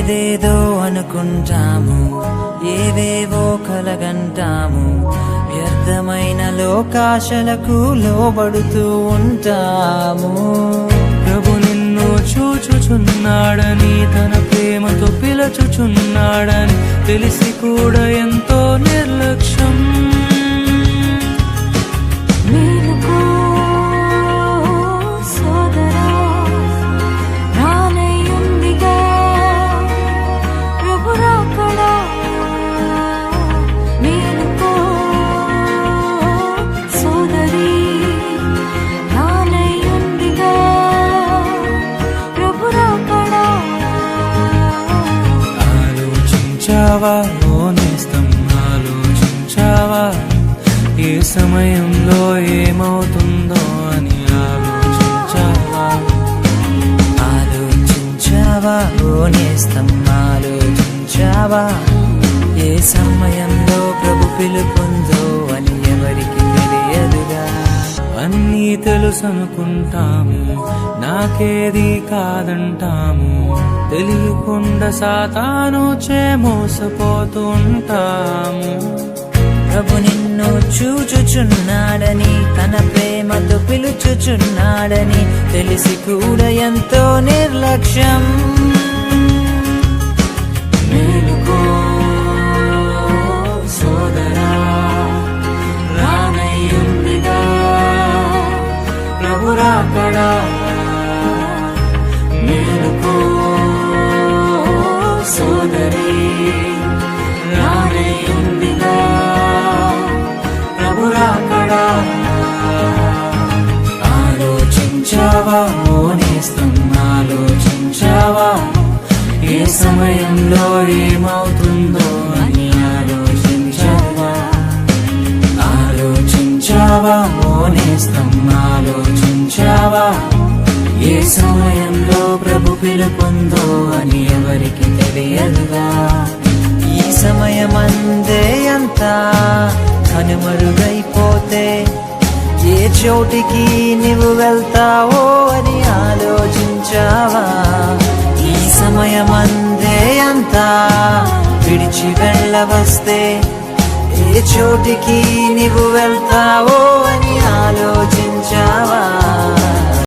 ఏదేదో అనుకుంటాము, ఏవేవో కలగంటాము, వ్యర్థమైన లోకాశలకు లోబడుతూ ఉంటాము. ప్రభు నిన్ను చూచుచున్నాడని, తన ప్రేమతో పిలుచుచున్నాడని తెలిసి కూడా ఎంతో నిర్లక్ష్యం. మేలుకో సోదరా, రానయ్యుందిగా ప్రభు రాకడా. మేలుకో సోదరీ, రానయ్యుందిగా ప్రభు రాకడా. ఆలోచించావా ఓ నేస్తం, ఆలోచించావా ఏ సమయంలో ఏమవుతుందో అని? ఆలోచించావా ఆలోచించావా ఓ నేస్తం, ఆలోచించావా ఏ సమయంలో ప్రభు పిలుపుందో అని ఎవరికి తెలియదుగా. అన్నీ తెలుసనుకుంటాము, నాకేది కాదంటాము, తెలియకుండా సాతానుచే మోసపోతూ ఉంటాము. ప్రభు నిన్ను చూచుచున్నాడని, తన ప్రేమతో పిలుచుచున్నాడని తెలిసి కూడా ఎంతో నిర్లక్ష్యం. మేలుకో సోదరా, రానయ్యుందిగా ప్రభు రాకడా. మేలుకో సోదరీ, రానయ్యుందిగా ప్రభు రాకడా. ఆలోచించావా ఓ నేస్తం, ఆలోచించావా ఏ సమయంలో ఏమవుతుందో అని? ఆలోచించావా ఆలోచించావా ఓ నేస్తం, ఆలోచించావా ఏ సమయంలో ప్రభు పిలుపుందో అని ఎవరికి తెలియదుగా. ఈ సమయమందే అంతా కనుమరుగైపోతే ఏ చోటికి నీవు వెళ్తావో అని ఆలోచించావా? ఈ సమయమందే అంతా విడిచి వెళ్ళవస్తే ఏ చోటికి నీవు వెళ్తావో అని ఆలోచించావా?